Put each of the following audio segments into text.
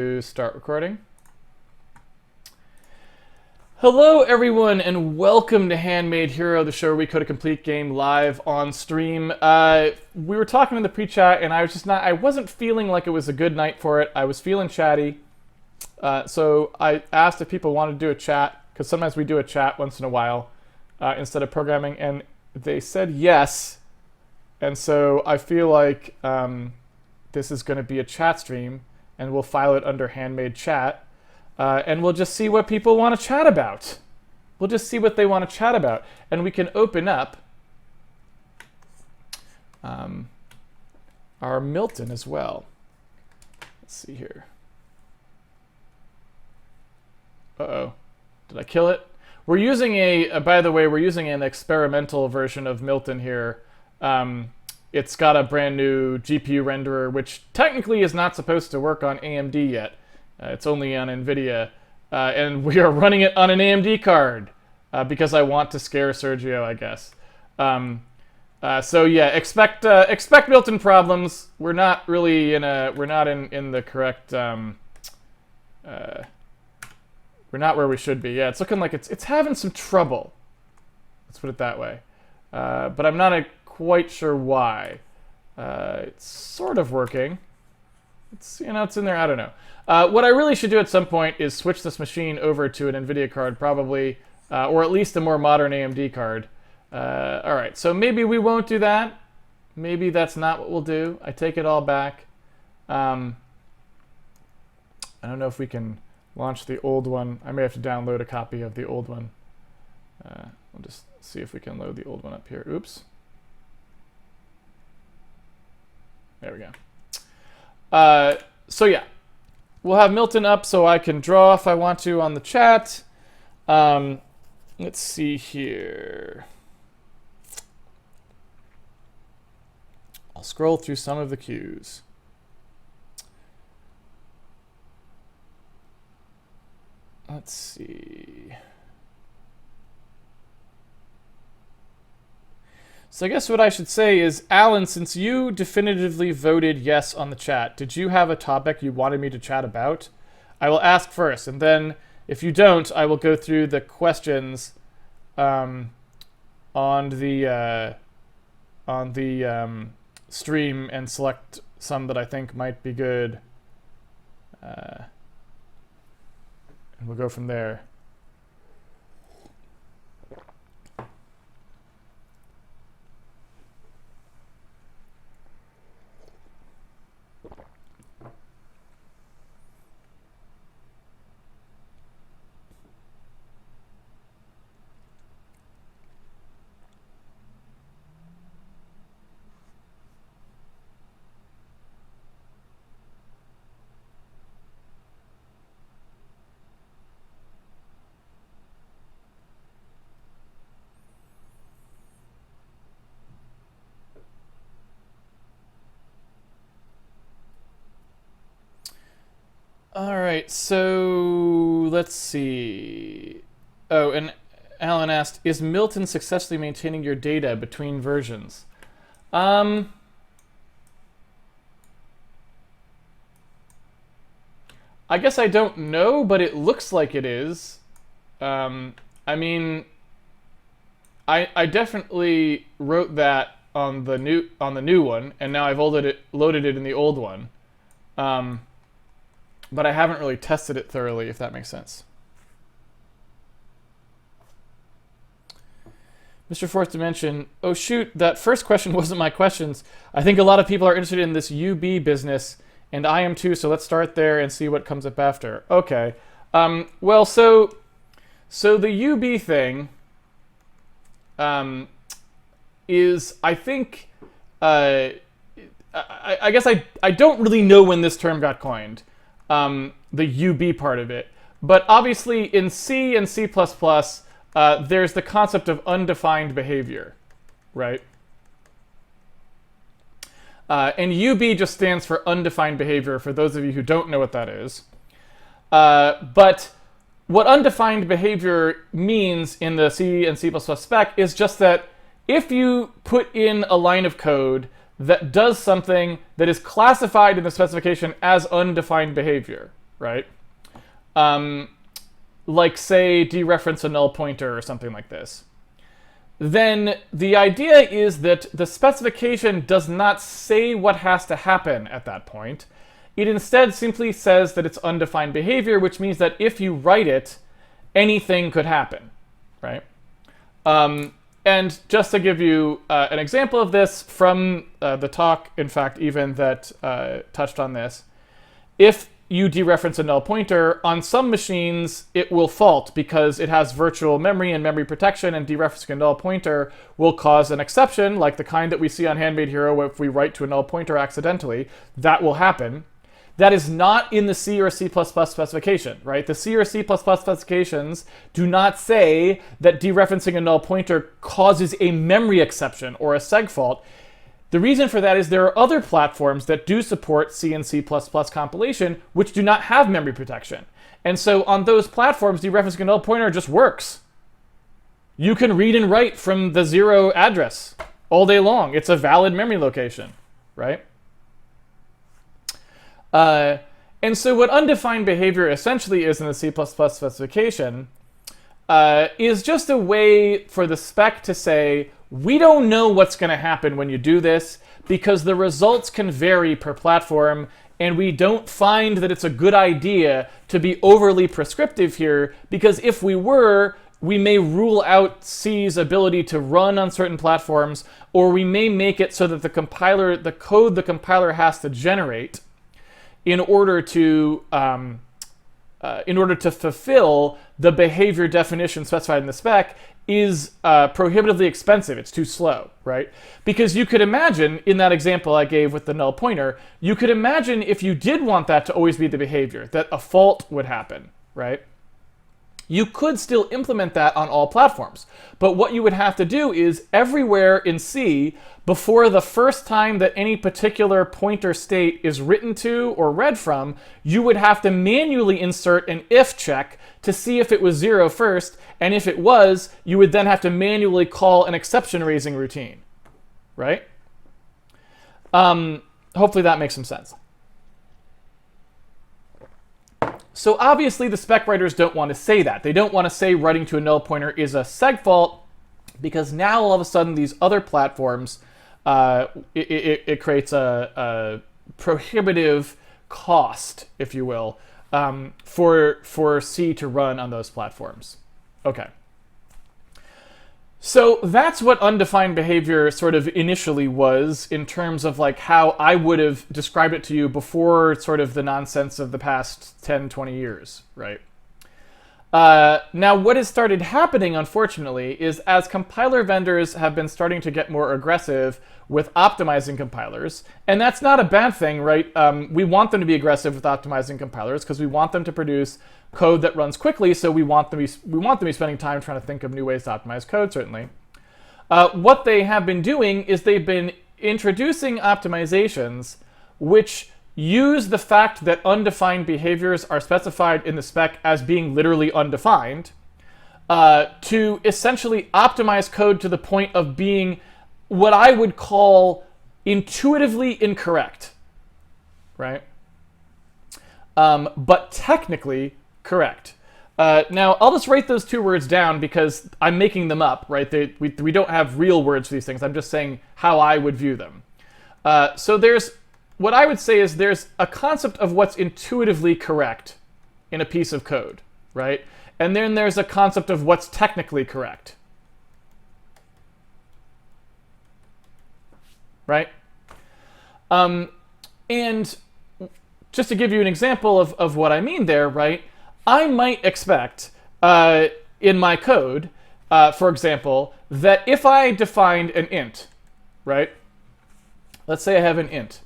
Start recording. Hello everyone and welcome to Handmade Hero, the show where we code a complete game live on stream. We were talking in the pre-chat and I wasn't feeling like it was a good night for it. I was feeling chatty. So I asked if people wanted to do a chat, because sometimes we do a chat once in a while instead of programming, and they said yes. And so I feel like this is going to be a chat stream, and we'll file it under Handmade Chat, and we'll just see what people want to chat about. We'll just see what they want to chat about, and we can open up our Milton as well. Let's see here. Uh-oh. Did I kill it? We're using by the way, we're using an experimental version of Milton here. It's got a brand new GPU renderer, which technically is not supposed to work on AMD yet. It's only on NVIDIA. And we are running it on an AMD card because I want to scare Sergio, I guess. So yeah, expect Milton problems. We're not really in the correct. We're not where we should be. Yeah, it's looking like it's having some trouble. Let's put it that way. But I'm not quite sure why. It's sort of working. It's it's in there. I don't know. What I really should do at some point is switch this machine over to an NVIDIA card, probably, or at least a more modern AMD card. All right, so maybe we won't do that. Maybe that's not what we'll do. I take it all back. I don't know if we can launch the old one. I may have to download a copy of the old one. We'll just see if we can load the old one up here. Oops. There we go. So yeah, we'll have Milton up so I can draw if I want to on the chat. Let's see here. I'll scroll through some of the cues. Let's see. So I guess what I should say is, Alan, since you definitively voted yes on the chat, did you have a topic you wanted me to chat about? I will ask first, and then if you don't, I will go through the questions on the stream and select some that I think might be good. And we'll go from there. All right, so let's see. Oh, and Alan asked, is Milton successfully maintaining your data between versions? I guess I don't know, but it looks like it is. I mean, I definitely wrote that on the new one, and now I've loaded it in the old one. But I haven't really tested it thoroughly, if that makes sense. Mr. Fourth Dimension, oh shoot, that first question wasn't my questions. I think a lot of people are interested in this UB business, and I am too, so let's start there and see what comes up after. Okay. Well, so the UB thing is, I think, I guess I don't really know when this term got coined. The UB part of it. But obviously in C and C++, there's the concept of undefined behavior, right? And UB just stands for undefined behavior, for those of you who don't know what that is. But what undefined behavior means in the C and C++ spec is just that if you put in a line of code that does something that is classified in the specification as undefined behavior, right? Like say dereference a null pointer or something like this, then the idea is that the specification does not say what has to happen at that point. It instead simply says that it's undefined behavior, which means that if you write it, anything could happen, right? And just to give you an example of this from the talk, in fact, even that touched on this, if you dereference a null pointer, on some machines it will fault because it has virtual memory and memory protection, and dereferencing a null pointer will cause an exception, like the kind that we see on Handmade Hero if we write to a null pointer accidentally. That will happen. That is not in the C or C++ specification, right? The C or C++ specifications do not say that dereferencing a null pointer causes a memory exception or a seg fault. The reason for that is there are other platforms that do support C and C++ compilation which do not have memory protection. And so on those platforms, dereferencing a null pointer just works. You can read and write from the 0 address all day long. It's a valid memory location, right? And so what undefined behavior essentially is in the C++ specification is just a way for the spec to say, we don't know what's going to happen when you do this because the results can vary per platform, and we don't find that it's a good idea to be overly prescriptive here, because if we were, we may rule out C's ability to run on certain platforms, or we may make it so that the code the compiler has to generate in order to fulfill the behavior definition specified in the spec is prohibitively expensive. It's too slow, right? Because you could imagine, in that example I gave with the null pointer, you could imagine if you did want that to always be the behavior, that a fault would happen, right? You could still implement that on all platforms. But what you would have to do is everywhere in C, before the first time that any particular pointer state is written to or read from, you would have to manually insert an if check to see if it was 0 first, and if it was, you would then have to manually call an exception raising routine, right? Hopefully that makes some sense. So obviously the spec writers don't want to say that. They don't want to say writing to a null pointer is a seg fault, because now all of a sudden these other platforms, it creates a prohibitive cost, if you will, for C to run on those platforms. Okay. So that's what undefined behavior sort of initially was in terms of like how I would have described it to you before sort of the nonsense of the past 10, 20 years, right? Now, what has started happening, unfortunately, is as compiler vendors have been starting to get more aggressive with optimizing compilers, and that's not a bad thing, right? We want them to be aggressive with optimizing compilers because we want them to produce code that runs quickly, so we want them to be spending time trying to think of new ways to optimize code, certainly. What they have been doing is they've been introducing optimizations which use the fact that undefined behaviors are specified in the spec as being literally undefined to essentially optimize code to the point of being what I would call intuitively incorrect, right? But technically correct. Now, I'll just write those two words down because I'm making them up, right? We don't have real words for these things. I'm just saying how I would view them. So what I would say is there's a concept of what's intuitively correct in a piece of code, right? And then there's a concept of what's technically correct, right? And just to give you an example of what I mean there, right? I might expect in my code, for example, that if I defined an int, right? Let's say I have an int.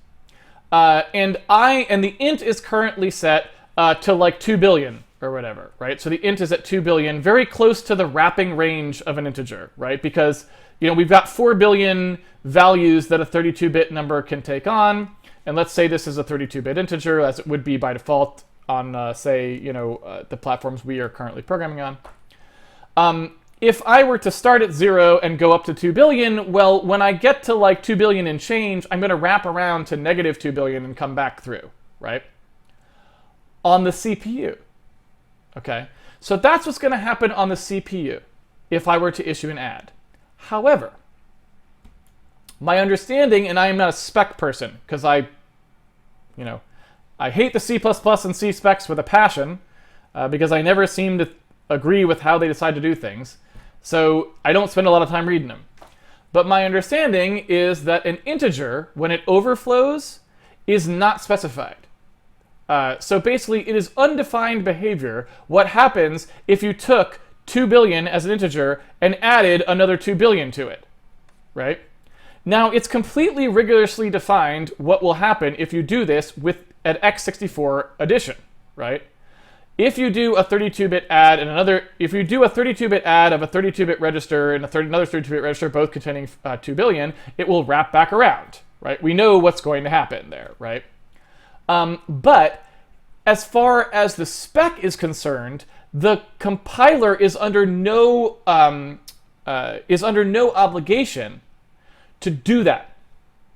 And the int is currently set to like 2 billion or whatever, right? So the int is at 2 billion, very close to the wrapping range of an integer, right? Because, you know, we've got 4 billion values that a 32-bit number can take on. And let's say this is a 32-bit integer, as it would be by default on, say, you know, the platforms we are currently programming on. If I were to start at 0 and go up to 2 billion, well, when I get to like 2 billion and change, I'm going to wrap around to negative 2 billion and come back through, right? on the CPU. Okay, so that's what's going to happen on the CPU if I were to issue an add. However, my understanding, and I am not a spec person because I hate the C++ and C specs with a passion because I never seem to agree with how they decide to do things. So I don't spend a lot of time reading them. But my understanding is that an integer, when it overflows, is not specified. So basically, it is undefined behavior. What happens if you took 2 billion as an integer and added another 2 billion to it, right? Now, it's completely rigorously defined what will happen if you do this with an x64 addition, right? If you do a 32-bit add and if you do a 32-bit add of a 32-bit register and another 32-bit register, both containing 2 billion, it will wrap back around, right? We know what's going to happen there, right? But as far as the spec is concerned, the compiler is under no obligation to do that,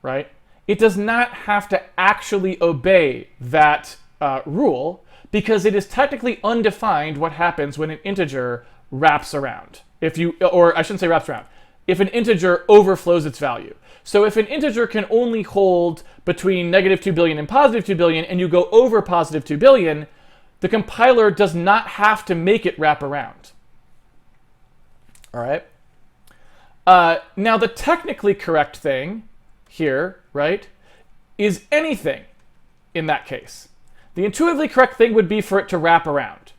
right? It does not have to actually obey that rule because it is technically undefined what happens when an integer wraps around. Or I shouldn't say wraps around. If an integer overflows its value. So if an integer can only hold between negative 2 billion and positive 2 billion, and you go over positive 2 billion, the compiler does not have to make it wrap around. All right? Now, the technically correct thing here, right, is anything in that case. The intuitively correct thing would be for it to wrap around,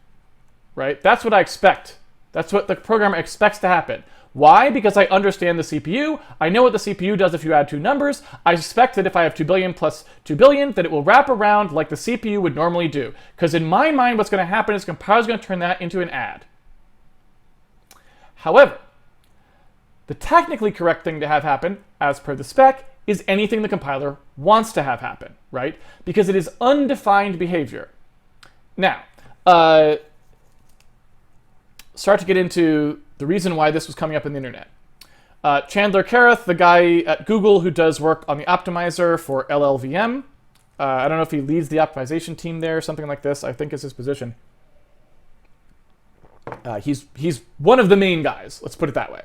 right? That's what I expect. That's what the programmer expects to happen. Why? Because I understand the CPU. I know what the CPU does if you add two numbers. I expect that if I have 2 billion plus 2 billion, that it will wrap around like the CPU would normally do. Because in my mind, what's going to happen is the compiler is going to turn that into an add. However, the technically correct thing to have happen, as per the spec, is anything the compiler wants to have happen, right? Because it is undefined behavior. Now, start to get into the reason why this was coming up in the internet. Chandler Carruth, the guy at Google who does work on the optimizer for LLVM. I don't know if he leads the optimization team there, something like this, I think is his position. He's one of the main guys, let's put it that way.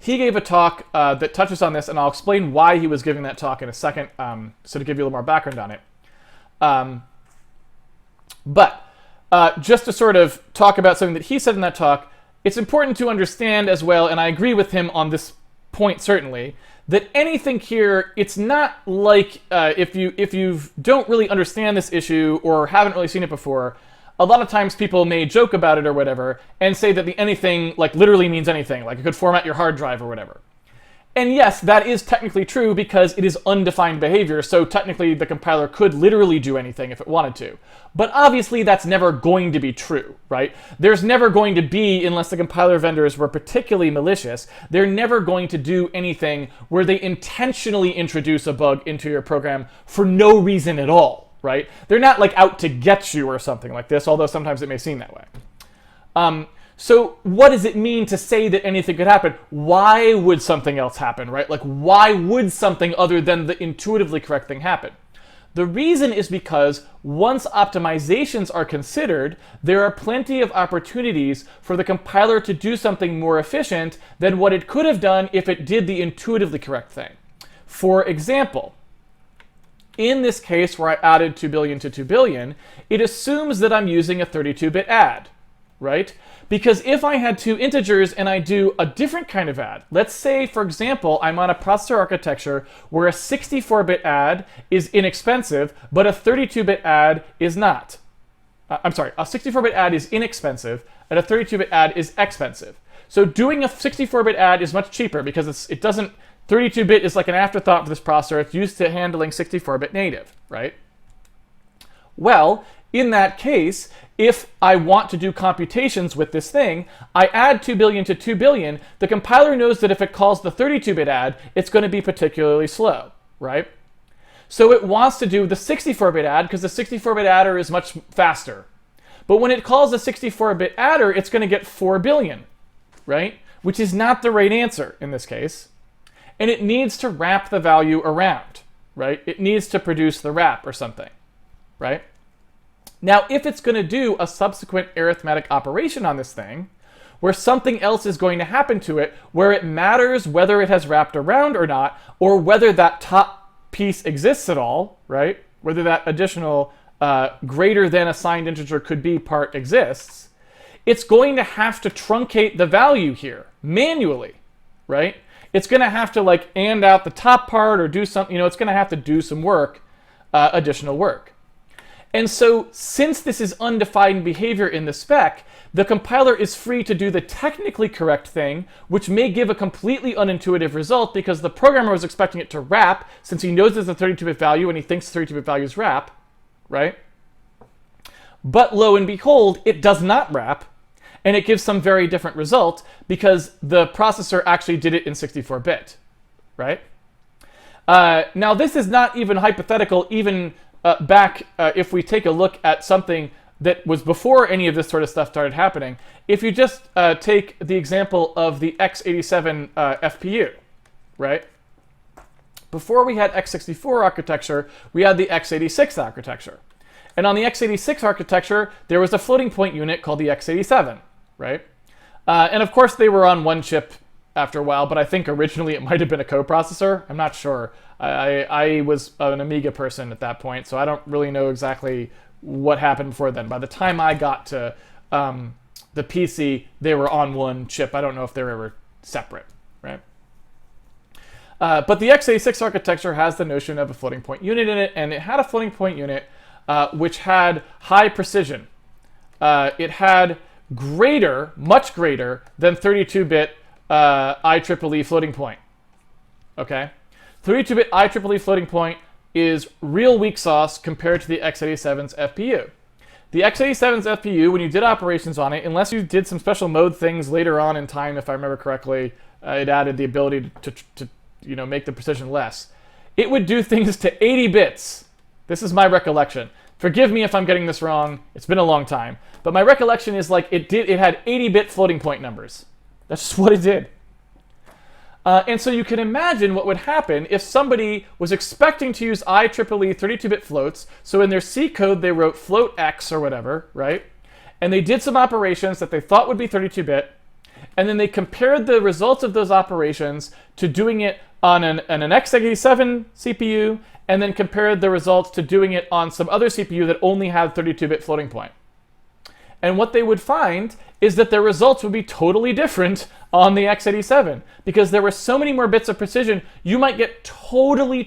He gave a talk that touches on this, and I'll explain why he was giving that talk in a second, so to give you a little more background on it. But just to sort of talk about something that he said in that talk, it's important to understand as well, and I agree with him on this point certainly, that anything here, it's not like if you don't really understand this issue or haven't really seen it before, a lot of times people may joke about it or whatever and say that the anything like literally means anything, like it could format your hard drive or whatever. And yes, that is technically true because it is undefined behavior, so technically the compiler could literally do anything if it wanted to. But obviously that's never going to be true, right? There's never going to be, unless the compiler vendors were particularly malicious, they're never going to do anything where they intentionally introduce a bug into your program for no reason at all. Right? They're not like out to get you or something like this, although sometimes it may seem that way. So what does it mean to say that anything could happen? Why would something else happen, right? Like why would something other than the intuitively correct thing happen? The reason is because once optimizations are considered, there are plenty of opportunities for the compiler to do something more efficient than what it could have done if it did the intuitively correct thing. For example, in this case where I added 2 billion to 2 billion, it assumes that I'm using a 32-bit add, right? Because if I had two integers and I do a different kind of add, let's say, for example, I'm on a processor architecture where a 64-bit add is inexpensive, but a 32-bit add is not. I'm sorry, a 64-bit add is inexpensive, and a 32-bit add is expensive. So doing a 64-bit add is much cheaper because it doesn't 32-bit is like an afterthought for this processor. It's used to handling 64-bit native, right? Well, in that case, if I want to do computations with this thing, I add 2 billion to 2 billion, the compiler knows that if it calls the 32-bit add, it's going to be particularly slow, right? So it wants to do the 64-bit add because the 64-bit adder is much faster. But when it calls the 64-bit adder, it's going to get 4 billion, right? Which is not the right answer in this case. And it needs to wrap the value around, right? It needs to produce the wrap or something, right? Now, if it's going to do a subsequent arithmetic operation on this thing, where something else is going to happen to it, where it matters whether it has wrapped around or not, or whether that top piece exists at all, right? Whether that additional greater than assigned integer could be part exists, it's going to have to truncate the value here manually, right? It's going to have to like and out the top part or do something, it's going to have to do some work, additional work. And so since this is undefined behavior in the spec, the compiler is free to do the technically correct thing, which may give a completely unintuitive result because the programmer was expecting it to wrap since he knows it's a 32-bit value and he thinks 32-bit values wrap, right? But lo and behold, it does not wrap, and it gives some very different result because the processor actually did it in 64-bit, right? Now, this is not even hypothetical, even back if we take a look at something that was before any of this sort of stuff started happening. If you just take the example of the x87 FPU, right? Before we had x64 architecture, we had the x86 architecture. And on the x86 architecture, there was a floating point unit called the x87, right? And of course, they were on one chip after a while, but I think originally it might have been a coprocessor. I'm not sure. I was an Amiga person at that point, so I don't really know exactly what happened before then. By the time I got to the PC, they were on one chip. I don't know if they were ever separate, right? But the x86 architecture has the notion of a floating point unit in it, and it had a floating point unit which had high precision. It had much greater than 32-bit IEEE floating point. Okay? 32-bit IEEE floating point is real weak sauce compared to the x87's FPU. The x87's FPU, when you did operations on it, unless you did some special mode things later on in time, if I remember correctly, it added the ability to make the precision less. It would do things to 80 bits. This is my recollection. Forgive me if I'm getting this wrong. It's been a long time. But my recollection is like it had 80-bit floating point numbers. That's just what it did. And so you can imagine what would happen if somebody was expecting to use IEEE 32-bit floats. So in their C code, they wrote float X or whatever, right? And they did some operations that they thought would be 32-bit. And then they compared the results of those operations to doing it on an x87 CPU, and then compared the results to doing it on some other CPU that only had 32-bit floating point. And what they would find is that their results would be totally different on the x87 because there were so many more bits of precision, you might get totally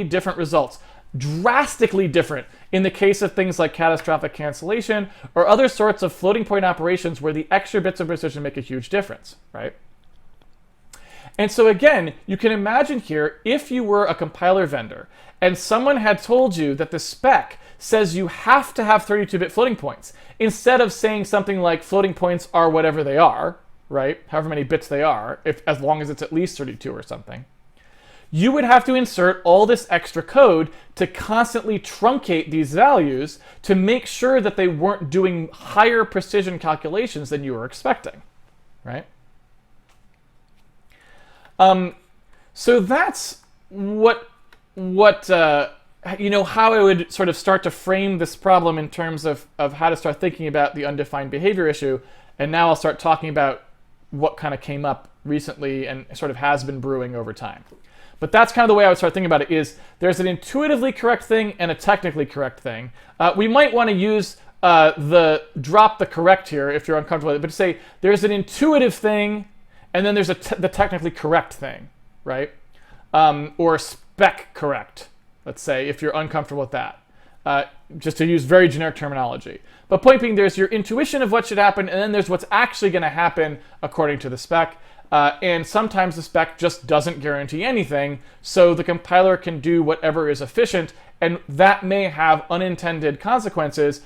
different results. Drastically different in the case of things like catastrophic cancellation or other sorts of floating point operations where the extra bits of precision make a huge difference, right? And so again, you can imagine here if you were a compiler vendor and someone had told you that the spec says you have to have 32-bit floating points, instead of saying something like floating points are whatever they are, right? However many bits they are, as long as it's at least 32 or something. You would have to insert all this extra code to constantly truncate these values to make sure that they weren't doing higher precision calculations than you were expecting, right? So that's how I would sort of start to frame this problem in terms of how to start thinking about the undefined behavior issue. And now I'll start talking about what kind of came up recently and sort of has been brewing over time. But that's kind of the way I would start thinking about it is there's an intuitively correct thing and a technically correct thing. We might want to use drop the correct here if you're uncomfortable with it, but to say there's an intuitive thing and then there's the technically correct thing, right? Or spec correct, let's say, if you're uncomfortable with that. Just to use very generic terminology. But point being, there's your intuition of what should happen, and then there's what's actually going to happen according to the spec. And sometimes the spec just doesn't guarantee anything, so the compiler can do whatever is efficient, and that may have unintended consequences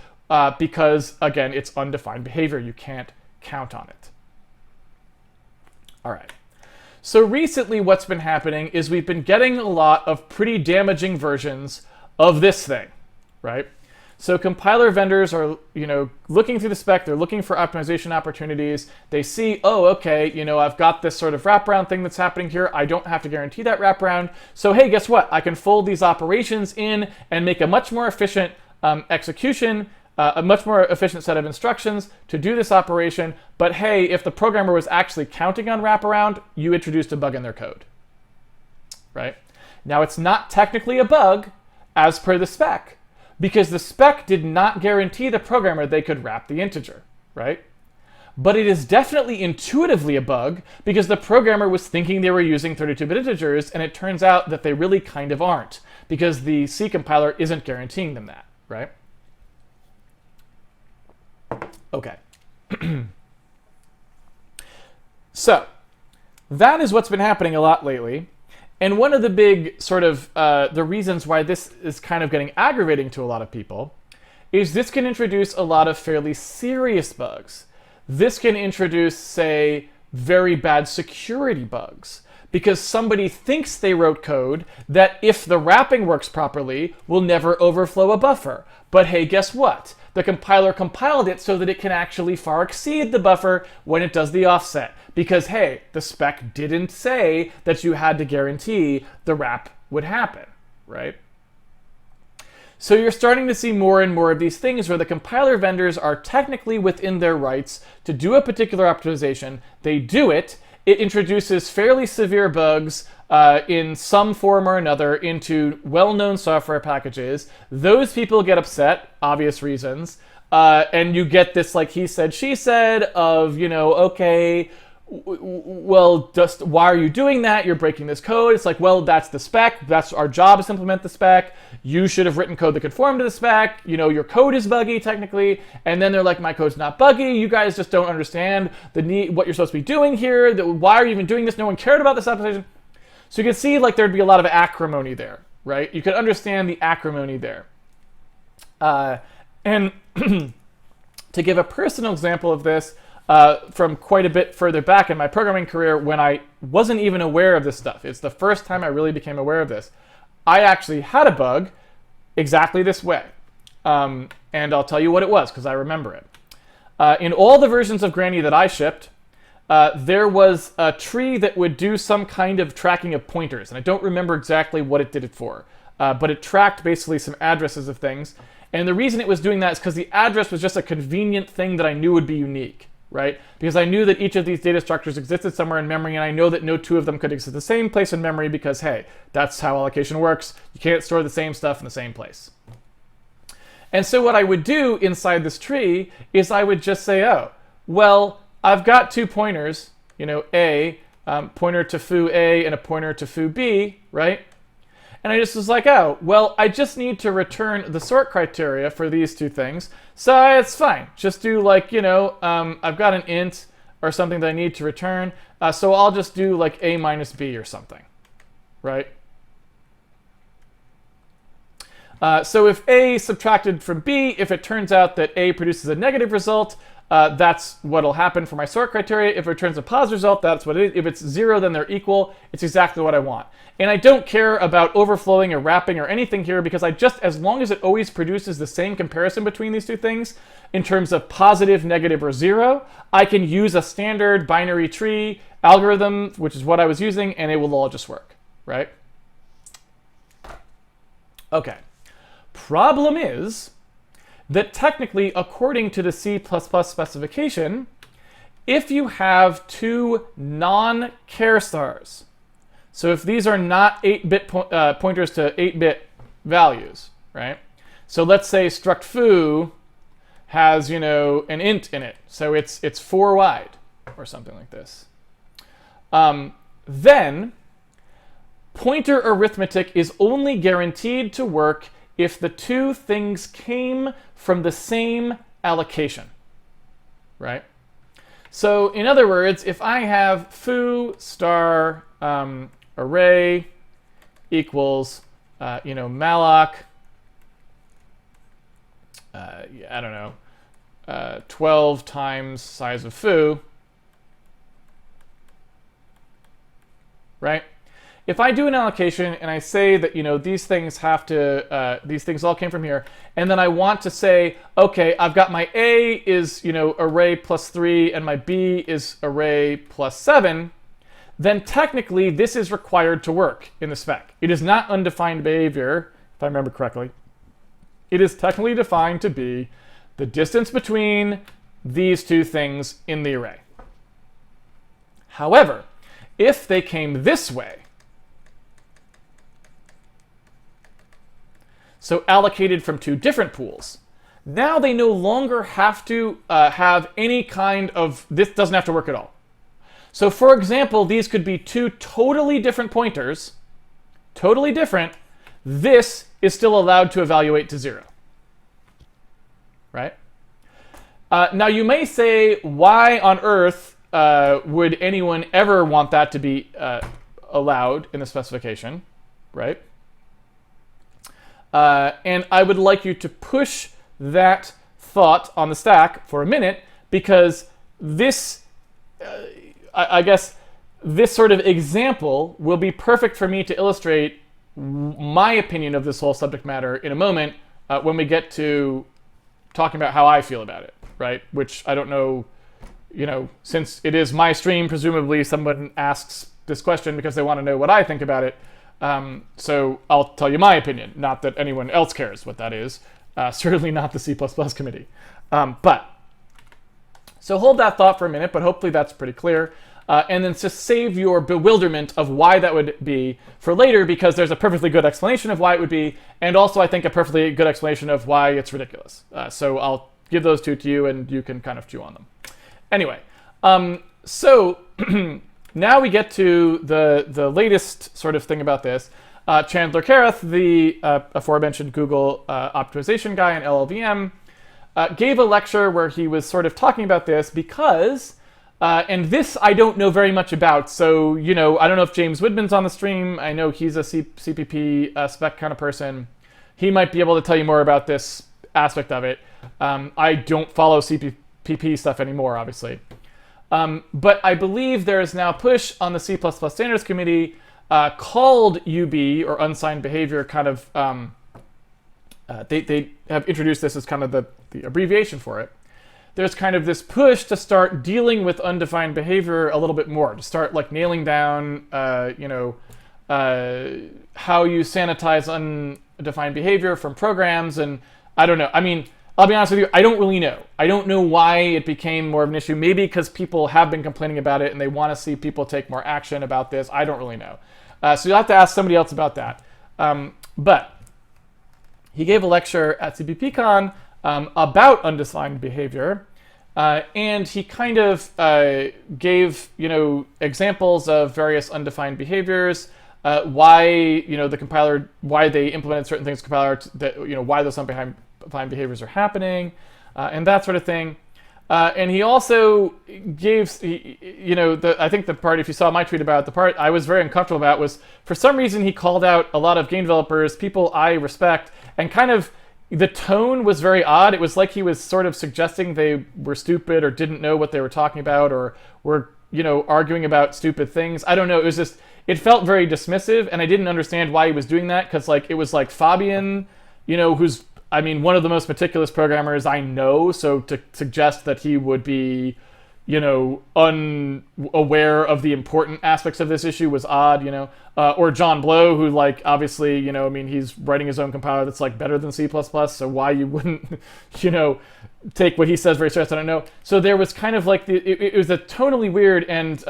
because, again, it's undefined behavior. You can't count on it. All right. So recently what's been happening is we've been getting a lot of pretty damaging versions of this thing, right? So compiler vendors are, looking through the spec, they're looking for optimization opportunities. They see, oh, okay, I've got this sort of wraparound thing that's happening here. I don't have to guarantee that wraparound. So hey, guess what? I can fold these operations in and make a much more efficient execution a much more efficient set of instructions to do this operation. But hey, if the programmer was actually counting on wraparound, you introduced a bug in their code, right? Now, it's not technically a bug as per the spec, because the spec did not guarantee the programmer they could wrap the integer, right? But it is definitely intuitively a bug because the programmer was thinking they were using 32-bit integers, and it turns out that they really kind of aren't because the C compiler isn't guaranteeing them that, right? Okay. So that is what's been happening a lot lately. And one of the big sort of the reasons why this is kind of getting aggravating to a lot of people is this can introduce a lot of fairly serious bugs. This can introduce, say, very bad security bugs because somebody thinks they wrote code that, if the wrapping works properly, will never overflow a buffer. But hey, guess what? The compiler compiled it so that it can actually far exceed the buffer when it does the offset. Because hey, the spec didn't say that you had to guarantee the wrap would happen, right? So you're starting to see more and more of these things where the compiler vendors are technically within their rights to do a particular optimization. They do it. It introduces fairly severe bugs in some form or another into well-known software packages. Those people get upset, obvious reasons. And you get this, like he said, she said of, you know, okay, well, just why are you doing that? You're breaking this code. It's like, well, that's the spec. That's our job, is to implement the spec. You should have written code that conformed to the spec. You know, your code is buggy technically. And then they're like, my code's not buggy. You guys just don't understand the need, what you're supposed to be doing here. Why are you even doing this? No one cared about this optimization. So you can see like there'd be a lot of acrimony there, right? You could understand the acrimony there. And to give a personal example of this, from quite a bit further back in my programming career when I wasn't even aware of this stuff. It's the first time I really became aware of this. I actually had a bug exactly this way. And I'll tell you what it was because I remember it. In all the versions of Granny that I shipped, there was a tree that would do some kind of tracking of pointers. And I don't remember exactly what it did it for. But it tracked basically some addresses of things. And the reason it was doing that is because the address was just a convenient thing that I knew would be unique. Right? Because I knew that each of these data structures existed somewhere in memory, and I know that no two of them could exist at the same place in memory because, hey, that's how allocation works. You can't store the same stuff in the same place. And so what I would do inside this tree is I would just say, oh, well, I've got two pointers, you know, A, pointer to foo A and a pointer to foo B, right? And I just was like, oh, well, I just need to return the sort criteria for these two things. So it's fine. Just do like, you know, I've got an int or something that I need to return. So I'll just do like A minus B or something, right? So if A subtracted from B, if it turns out that A produces a negative result, that's what'll happen for my sort criteria. If it returns a positive result, that's what it is. If it's 0, then they're equal. It's exactly what I want. And I don't care about overflowing or wrapping or anything here because as long as it always produces the same comparison between these two things in terms of positive, negative, or 0, I can use a standard binary tree algorithm, which is what I was using, and it will all just work, right? Okay. Problem is that technically, according to the C++ specification, if you have two non-char stars, so if these are not 8-bit pointers to 8-bit values, right? So let's say struct foo has, you know, an int in it, so it's 4 wide or something like this. Then pointer arithmetic is only guaranteed to work if the two things came from the same allocation, right? So in other words, if I have foo star array equals, you know, malloc, I don't know, 12 times size of foo, right? If I do an allocation and I say that, you know, these things have to, these things all came from here, and then I want to say, okay, I've got my A is, you know, array plus 3 and my B is array plus 7, then technically this is required to work in the spec. It is not undefined behavior, if I remember correctly. It is technically defined to be the distance between these two things in the array. However, if they came this way, so allocated from two different pools, now they no longer have to have any kind of, this doesn't have to work at all. So for example, these could be two totally different pointers, totally different. This is still allowed to evaluate to 0, right? Now you may say, why on earth would anyone ever want that to be allowed in the specification, right? And I would like you to push that thought on the stack for a minute, because this, I guess, this sort of example will be perfect for me to illustrate my opinion of this whole subject matter in a moment when we get to talking about how I feel about it, right? Which I don't know, since it is my stream, presumably someone asks this question because they want to know what I think about it. So I'll tell you my opinion, not that anyone else cares what that is. Certainly not the C++ committee. So hold that thought for a minute, but hopefully that's pretty clear. And then just save your bewilderment of why that would be for later, because there's a perfectly good explanation of why it would be, and also I think a perfectly good explanation of why it's ridiculous. So I'll give those two to you, and you can kind of chew on them. Anyway, so now we get to the latest sort of thing about this. Chandler Carruth, the aforementioned Google optimization guy in LLVM, gave a lecture where he was sort of talking about this because, and this I don't know very much about, so, I don't know if James Woodman's on the stream. I know he's a CPP spec kind of person. He might be able to tell you more about this aspect of it. I don't follow CPP stuff anymore, obviously. But I believe there is now a push on the C++ Standards Committee called UB, or unsigned behavior, kind of, they have introduced this as kind of the abbreviation for it. There's kind of this push to start dealing with undefined behavior a little bit more, to start like nailing down, how you sanitize undefined behavior from programs, and I don't know. I mean, I'll be honest with you, I don't really know. I don't know why it became more of an issue. Maybe because people have been complaining about it and they want to see people take more action about this. I don't really know. So you'll have to ask somebody else about that. But he gave a lecture at CPPCon about undefined behavior. And he kind of gave, examples of various undefined behaviors, why, the compiler, why they implemented certain things in the compiler, that, why those undefined behaviors are happening, and that sort of thing. And he also gave, I think the part, if you saw my tweet about it, the part I was very uncomfortable about was, for some reason, he called out a lot of game developers, people I respect, and kind of the tone was very odd. It was like he was sort of suggesting they were stupid or didn't know what they were talking about, or were, arguing about stupid things. I don't know. It was just, it felt very dismissive, and I didn't understand why he was doing that, because it was like Fabian, who's, one of the most meticulous programmers I know, so to suggest that he would be, unaware of the important aspects of this issue was odd, or John Blow, who, obviously, he's writing his own compiler that's, better than C++, so why you wouldn't, take what he says very seriously, I don't know. So there was kind of it was a tonally weird, and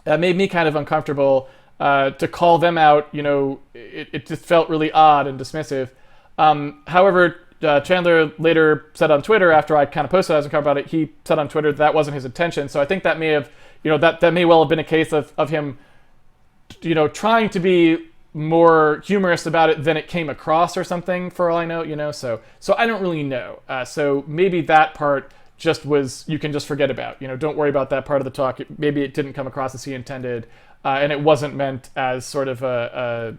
that made me kind of uncomfortable to call them out, it just felt really odd and dismissive. However, Chandler later said on Twitter, after I kind of posted I was about it, he said on Twitter that wasn't his intention. So I think that may have, that may well have been a case of him, trying to be more humorous about it than it came across or something, for all I know, so I don't really know. So maybe that part just was, you can just forget about, don't worry about that part of the talk. Maybe it didn't come across as he intended, and it wasn't meant as sort of a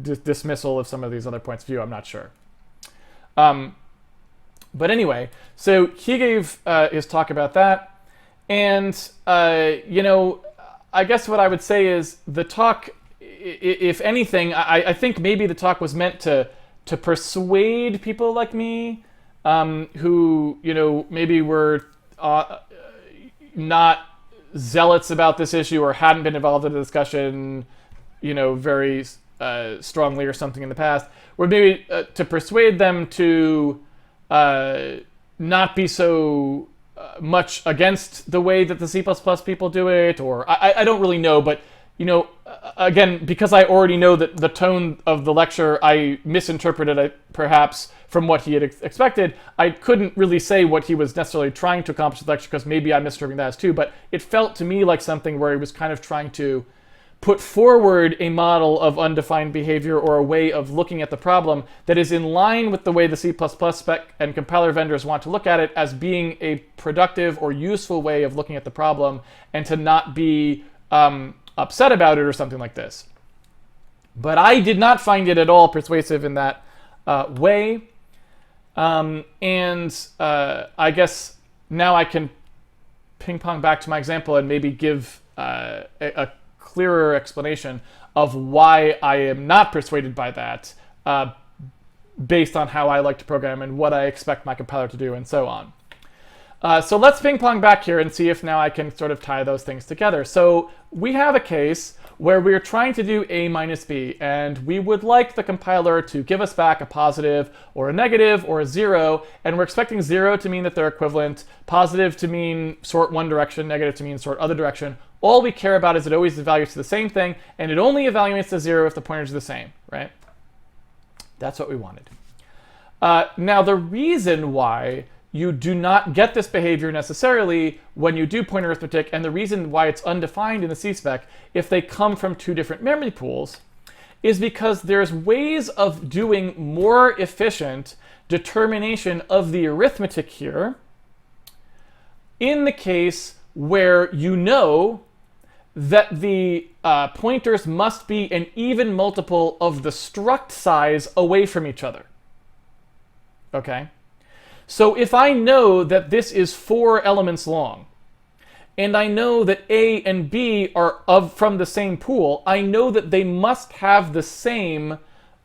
dismissal of some of these other points of view. I'm not sure. But anyway, so he gave his talk about that, and I guess what I would say is the talk, if anything, I think maybe the talk was meant to persuade people like me, who maybe were not zealots about this issue or hadn't been involved in the discussion, very strongly or something in the past, or maybe to persuade them to not be so much against the way that the C++ people do it, or I don't really know, but again, because I already know that the tone of the lecture, I misinterpreted it perhaps from what he had expected. I couldn't really say what he was necessarily trying to accomplish with the lecture, because maybe I'm misinterpreting that as too, but it felt to me like something where he was kind of trying to put forward a model of undefined behavior, or a way of looking at the problem that is in line with the way the C++ spec and compiler vendors want to look at it, as being a productive or useful way of looking at the problem, and to not be upset about it or something like this. But I did not find it at all persuasive in that way. I guess now I can ping pong back to my example and maybe give a clearer explanation of why I am not persuaded by that, based on how I like to program and what I expect my compiler to do and so on. So let's ping pong back here and see if now I can sort of tie those things together. So we have a case where we're trying to do a minus b, and we would like the compiler to give us back a positive or a negative or a 0, and we're expecting 0 to mean that they're equivalent, positive to mean sort one direction, negative to mean sort other direction. All we care about is it always evaluates the same thing, and it only evaluates the 0 if the pointers are the same, right? That's what we wanted. Now the reason why you do not get this behavior necessarily when you do point arithmetic, and the reason why it's undefined in the C-spec if they come from two different memory pools, is because there's ways of doing more efficient determination of the arithmetic here in the case where you know that the pointers must be an even multiple of the struct size away from each other. Okay? So if I know that this is 4 elements long, and I know that A and B are from the same pool, I know that they must have the same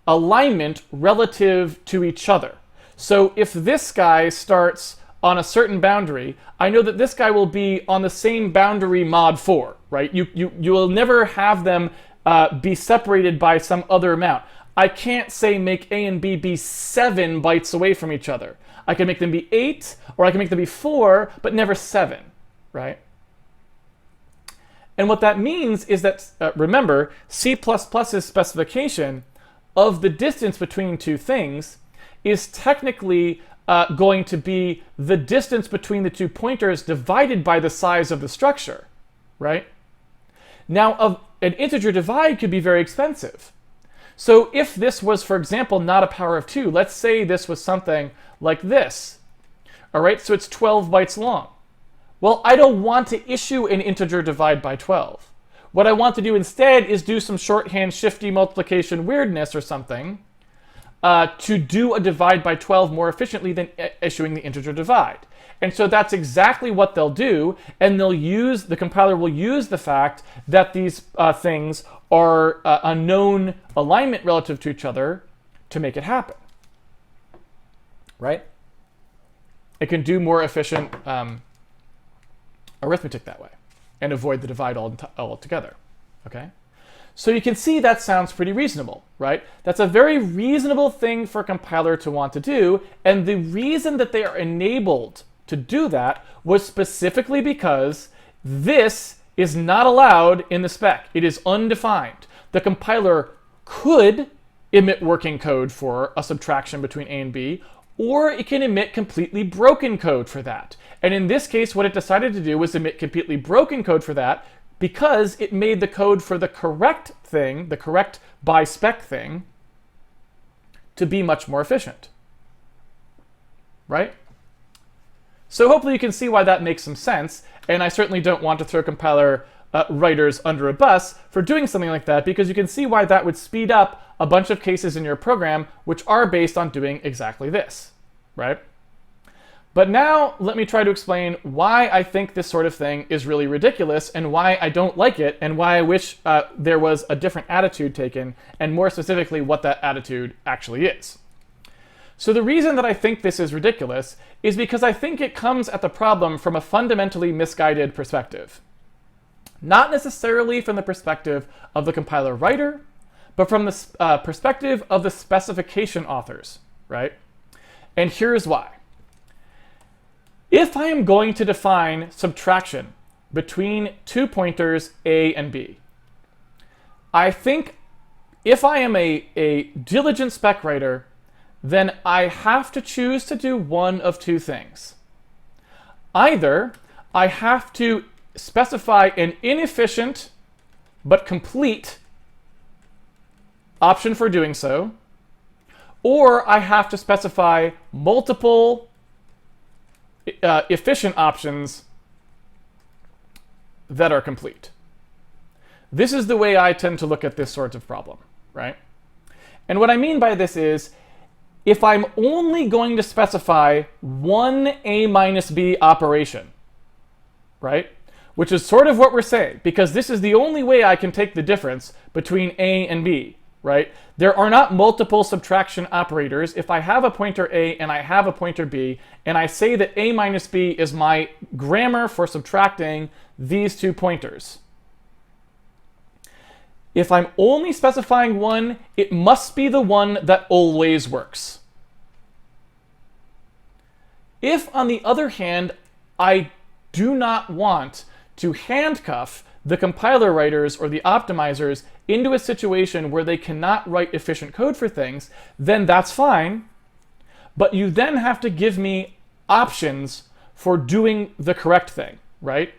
alignment relative to each other. So if this guy starts on a certain boundary, I know that this guy will be on the same boundary mod 4, right? You will never have them be separated by some other amount. I can't say make A and B be 7 bytes away from each other. I can make them be 8, or I can make them be 4, but never 7, right? And what that means is that, remember, C++'s specification of the distance between two things is technically going to be the distance between the two pointers divided by the size of the structure, right? Now, an integer divide could be very expensive. So if this was, for example, not a power of 2, let's say this was something like this. All right, so it's 12 bytes long. Well, I don't want to issue an integer divide by 12. What I want to do instead is do some shorthand shifty multiplication weirdness or something to do a divide by 12 more efficiently than issuing the integer divide. And so that's exactly what they'll do, and the compiler will use the fact that these things are a known alignment relative to each other to make it happen, right? It can do more efficient arithmetic that way and avoid the divide altogether, okay? So you can see that sounds pretty reasonable, right? That's a very reasonable thing for a compiler to want to do, and the reason that they are enabled to do that was specifically because this is not allowed in the spec. It is undefined. The compiler could emit working code for a subtraction between A and B, or it can emit completely broken code for that. And in this case, what it decided to do was emit completely broken code for that because it made the code for the correct thing, the correct by spec thing, to be much more efficient, right? So hopefully you can see why that makes some sense, and I certainly don't want to throw compiler writers under a bus for doing something like that, because you can see why that would speed up a bunch of cases in your program which are based on doing exactly this, right? But now let me try to explain why I think this sort of thing is really ridiculous, and why I don't like it, and why I wish there was a different attitude taken, and more specifically what that attitude actually is. So the reason that I think this is ridiculous is because I think it comes at the problem from a fundamentally misguided perspective. Not necessarily from the perspective of the compiler writer, but from the perspective of the specification authors, right? And here's why. If I am going to define subtraction between two pointers A and B, I think if I am a diligent spec writer, then I have to choose to do one of two things. Either I have to specify an inefficient but complete option for doing so, or I have to specify multiple efficient options that are complete. This is the way I tend to look at this sort of problem, right? And what I mean by this is, if I'm only going to specify one A minus B operation, right? Which is sort of what we're saying, because this is the only way I can take the difference between A and B, right? There are not multiple subtraction operators. If I have a pointer A and I have a pointer B, and I say that A minus B is my grammar for subtracting these two pointers, if I'm only specifying one, it must be the one that always works. If, on the other hand, I do not want to handcuff the compiler writers or the optimizers into a situation where they cannot write efficient code for things, then that's fine. But you then have to give me options for doing the correct thing, right?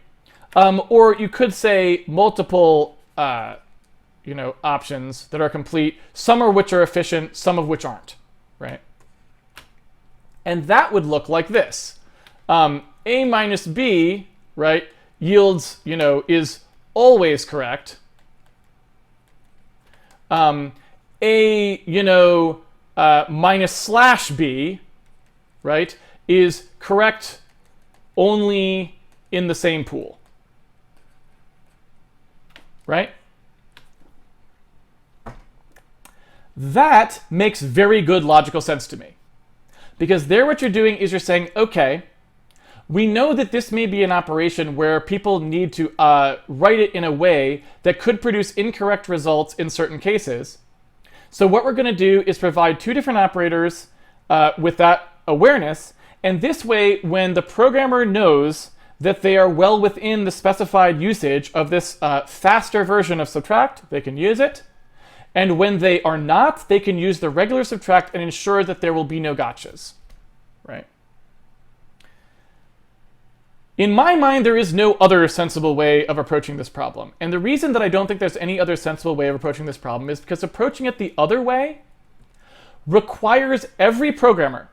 Or you could say multiple options that are complete, some of which are efficient, some of which aren't, right? And that would look like this. A minus B, right, yields, is always correct. Minus slash B, right, is correct only in the same pool, right? That makes very good logical sense to me. Because there what you're doing is you're saying, okay, we know that this may be an operation where people need to write it in a way that could produce incorrect results in certain cases. So what we're going to do is provide two different operators with that awareness. And this way, when the programmer knows that they are well within the specified usage of this faster version of subtract, they can use it. And when they are not, they can use the regular subtract and ensure that there will be no gotchas, right? In my mind, there is no other sensible way of approaching this problem. And the reason that I don't think there's any other sensible way of approaching this problem is because approaching it the other way requires every programmer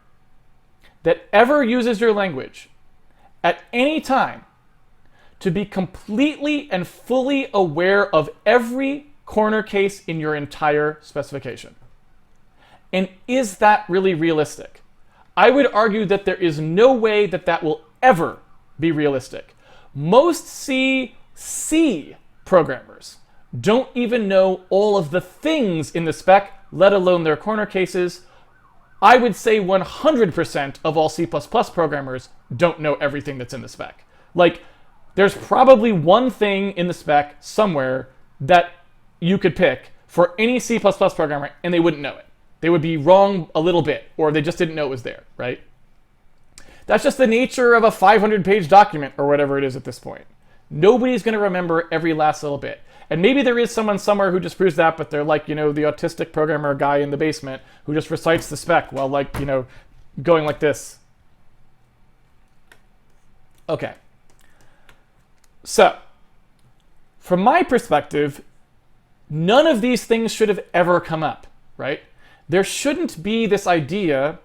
that ever uses your language at any time to be completely and fully aware of every corner case in your entire specification. And is that really realistic? I would argue that there is no way that that will ever be realistic. Most C programmers don't even know all of the things in the spec, let alone their corner cases. I would say 100% of all C++ programmers don't know everything that's in the spec. Like, there's probably one thing in the spec somewhere that you could pick for any C++ programmer and they wouldn't know it. They would be wrong a little bit, or they just didn't know it was there, right? That's just the nature of a 500-page document or whatever it is at this point. Nobody's going to remember every last little bit. And maybe there is someone somewhere who just proves that, but they're like, the autistic programmer guy in the basement who just recites the spec while going like this. Okay. So, from my perspective, none of these things should have ever come up, right? There shouldn't be this idea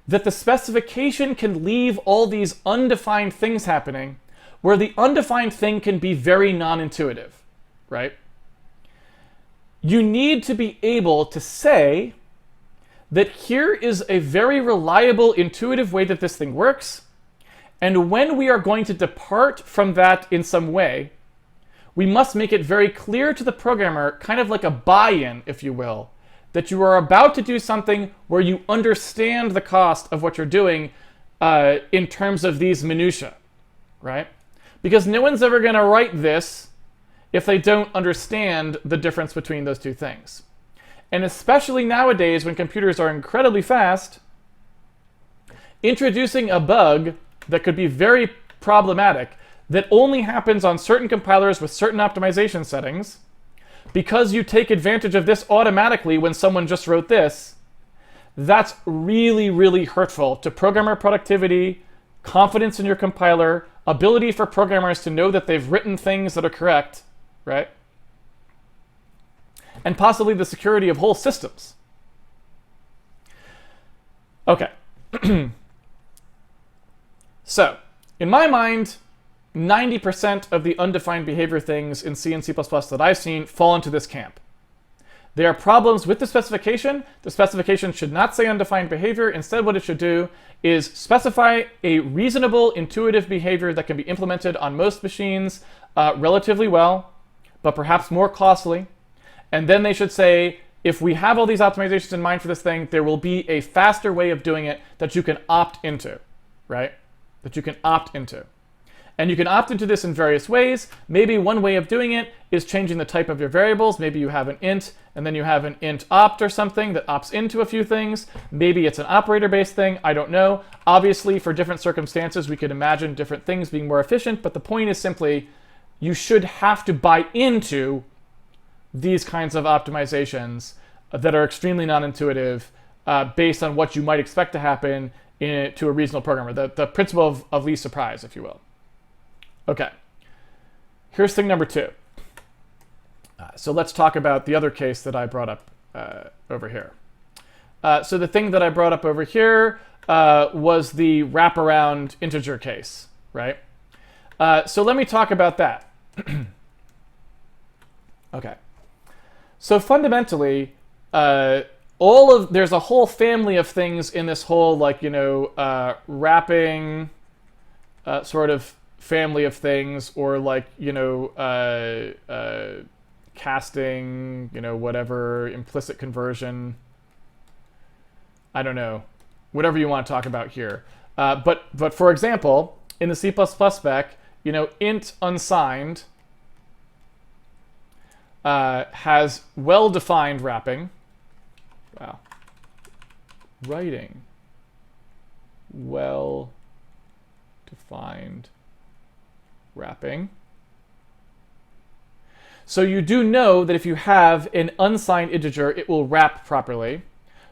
that the specification can leave all these undefined things happening where the undefined thing can be very non-intuitive, right? You need to be able to say that here is a very reliable, intuitive way that this thing works, and when we are going to depart from that in some way, we must make it very clear to the programmer, kind of like a buy-in, if you will, that you are about to do something where you understand the cost of what you're doing in terms of these minutiae, right? Because no one's ever going to write this if they don't understand the difference between those two things. And especially nowadays when computers are incredibly fast, introducing a bug that could be very problematic that only happens on certain compilers with certain optimization settings, because you take advantage of this automatically when someone just wrote this, that's really, really hurtful to programmer productivity, confidence in your compiler, ability for programmers to know that they've written things that are correct, right? And possibly the security of whole systems. Okay. So, in my mind, 90% of the undefined behavior things in C and C++ that I've seen fall into this camp. There are problems with the specification. The specification should not say undefined behavior. Instead, what it should do is specify a reasonable, intuitive behavior that can be implemented on most machines relatively well, but perhaps more costly. And then they should say, if we have all these optimizations in mind for this thing, there will be a faster way of doing it that you can opt into, right? That you can opt into. And you can opt into this in various ways. Maybe one way of doing it is changing the type of your variables. Maybe you have an int, and then you have an int opt or something that opts into a few things. Maybe it's an operator-based thing. I don't know. Obviously, for different circumstances, we could imagine different things being more efficient. But the point is simply, you should have to buy into these kinds of optimizations that are extremely non-intuitive based on what you might expect to happen to a reasonable programmer. The principle of least surprise, if you will. Okay, here's thing number 2. So let's talk about the other case that I brought up over here. So the thing that I brought up over here was the wraparound integer case, right? So let me talk about that. Okay. So fundamentally, there's a whole family of things in this whole, like, wrapping sort of family of things, or like, casting, whatever, implicit conversion. I don't know, whatever you want to talk about here. But for example, in the C++ spec, int unsigned has well-defined wrapping. Wow. Writing. Well-defined wrapping. So you do know that if you have an unsigned integer, it will wrap properly,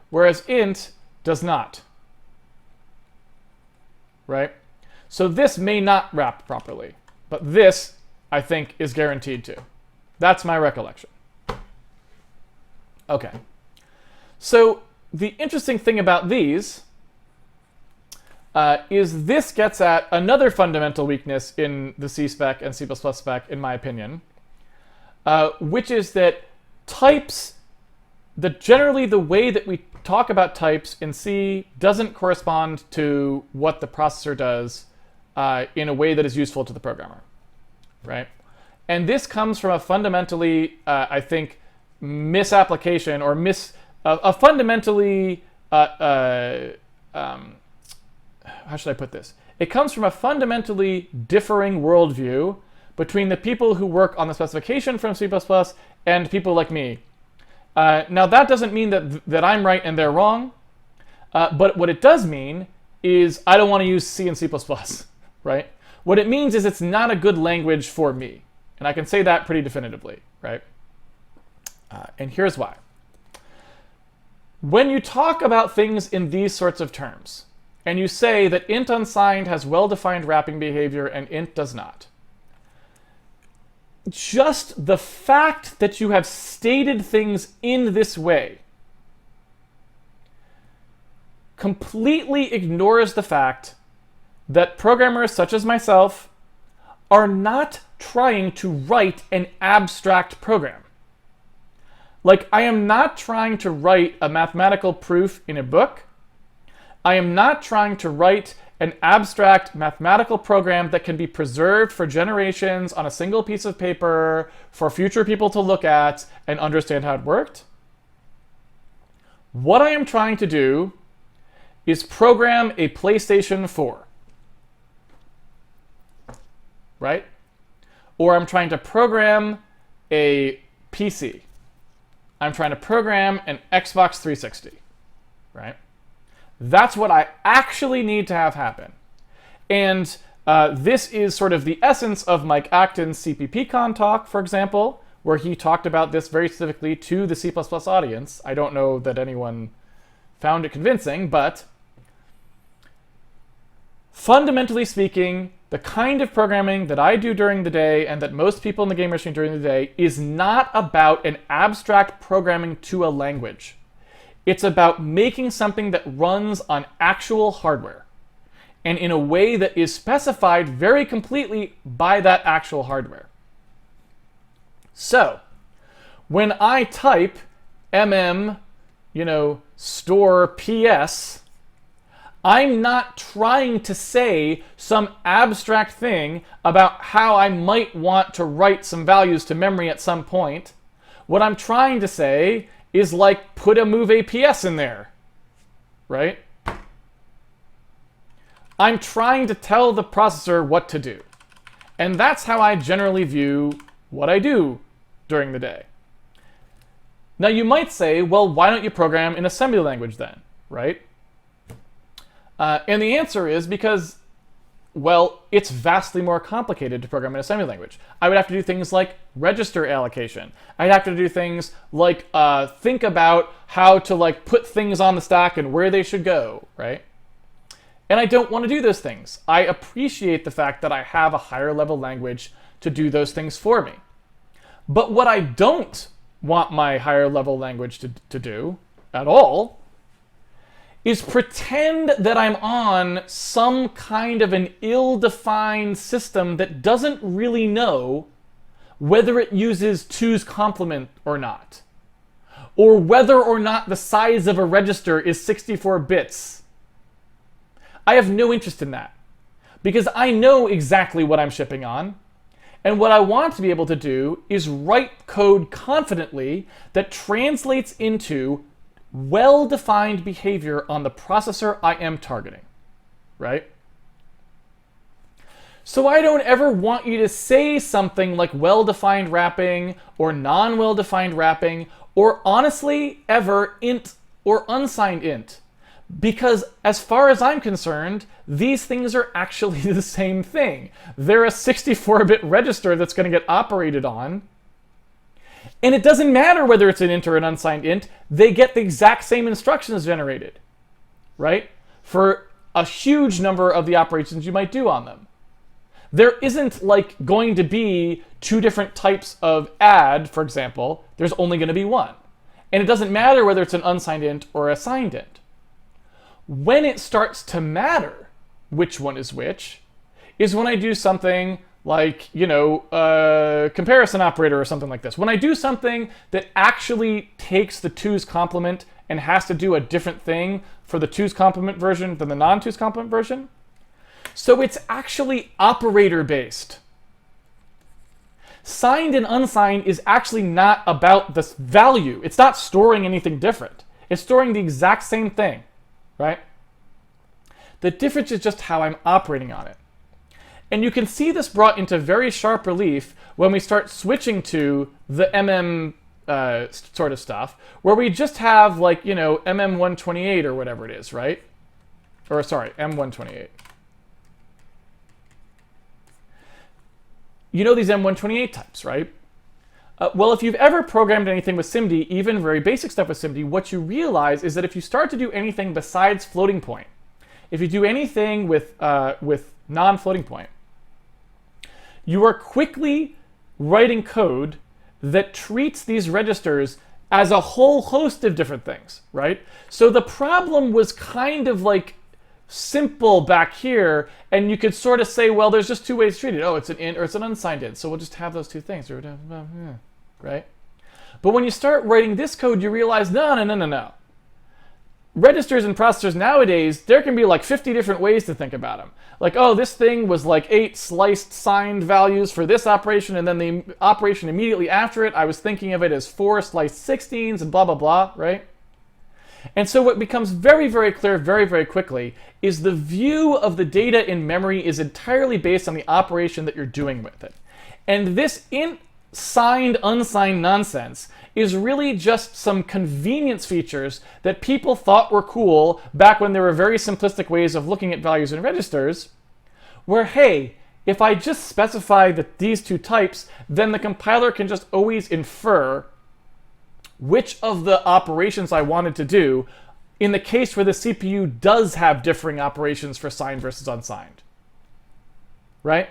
whereas int does not. Right? So this may not wrap properly, but this, I think, is guaranteed to. That's my recollection. Okay. So the interesting thing about these is this gets at another fundamental weakness in the C spec and C++ spec, in my opinion, which is that types, generally the way that we talk about types in C doesn't correspond to what the processor does in a way that is useful to the programmer, right? And this comes from a fundamentally, I think, misapplication, or a fundamentally, how should I put this? It comes from a fundamentally differing worldview between the people who work on the specification from C++ and people like me. Now, that doesn't mean that I'm right and they're wrong, but what it does mean is I don't want to use C and C++, right? What it means is it's not a good language for me. And I can say that pretty definitively, right? And here's why. When you talk about things in these sorts of terms, and you say that int unsigned has well-defined wrapping behavior and int does not, just the fact that you have stated things in this way completely ignores the fact that programmers such as myself are not trying to write an abstract program. Like, I am not trying to write a mathematical proof in a book. I am not trying to write an abstract mathematical program that can be preserved for generations on a single piece of paper for future people to look at and understand how it worked. What I am trying to do is program a PlayStation 4, right? Or I'm trying to program a PC. I'm trying to program an Xbox 360, right? That's what I actually need to have happen. And this is sort of the essence of Mike Acton's CPPCon talk, for example, where he talked about this very specifically to the C++ audience. I don't know that anyone found it convincing, but fundamentally speaking, the kind of programming that I do during the day and that most people in the game industry during the day is not about an abstract programming to a language. It's about making something that runs on actual hardware and in a way that is specified very completely by that actual hardware. So, when I type store PS, I'm not trying to say some abstract thing about how I might want to write some values to memory at some point. What I'm trying to say is like put a move APS in there, right? I'm trying to tell the processor what to do. And that's how I generally view what I do during the day. Now you might say, well, why don't you program in assembly language then, right? And the answer is because, well, it's vastly more complicated to program in assembly language. I would have to do things like register allocation. I'd have to do things like think about how to like put things on the stack and where they should go, right? And I don't want to do those things. I appreciate the fact that I have a higher level language to do those things for me. But what I don't want my higher level language to do at all is pretend that I'm on some kind of an ill-defined system that doesn't really know whether it uses 2's complement or not, or whether or not the size of a register is 64 bits. I have no interest in that, because I know exactly what I'm shipping on, and what I want to be able to do is write code confidently that translates into well-defined behavior on the processor I am targeting, right? So I don't ever want you to say something like well-defined wrapping or non-well-defined wrapping or honestly ever int or unsigned int, because as far as I'm concerned, these things are actually the same thing. They're a 64-bit register that's going to get operated on. And it doesn't matter whether it's an int or an unsigned int, they get the exact same instructions generated, right? For a huge number of the operations you might do on them. There isn't like going to be two different types of add, for example. There's only going to be one. And it doesn't matter whether it's an unsigned int or a signed int. When it starts to matter which one is which is when I do something like, comparison operator or something like this. When I do something that actually takes the 2's complement and has to do a different thing for the 2's complement version than the non-2's complement version. So it's actually operator-based. Signed and unsigned is actually not about this value. It's not storing anything different. It's storing the exact same thing, right? The difference is just how I'm operating on it. And you can see this brought into very sharp relief when we start switching to the sort of stuff, where we just have like, MM128 or whatever it is, right? Or sorry, M128. You know these M128 types, right? Well, if you've ever programmed anything with SIMD, even very basic stuff with SIMD, what you realize is that if you start to do anything besides floating point, if you do anything with non-floating point, you are quickly writing code that treats these registers as a whole host of different things, right? So the problem was kind of like simple back here, and you could sort of say, well, there's just two ways to treat it. Oh, it's an int or it's an unsigned int, so we'll just have those two things, right? But when you start writing this code, you realize, no. Registers and processors nowadays, there can be like 50 different ways to think about them. Like, oh, this thing was like 8 sliced signed values for this operation, and then the operation immediately after it, I was thinking of it as 4 sliced 16s and blah, blah, blah, right? And so what becomes very, very clear very, very quickly is the view of the data in memory is entirely based on the operation that you're doing with it. And this int signed, unsigned nonsense is really just some convenience features that people thought were cool back when there were very simplistic ways of looking at values in registers, where, hey, if I just specify these two types, then the compiler can just always infer which of the operations I wanted to do in the case where the CPU does have differing operations for signed versus unsigned. Right?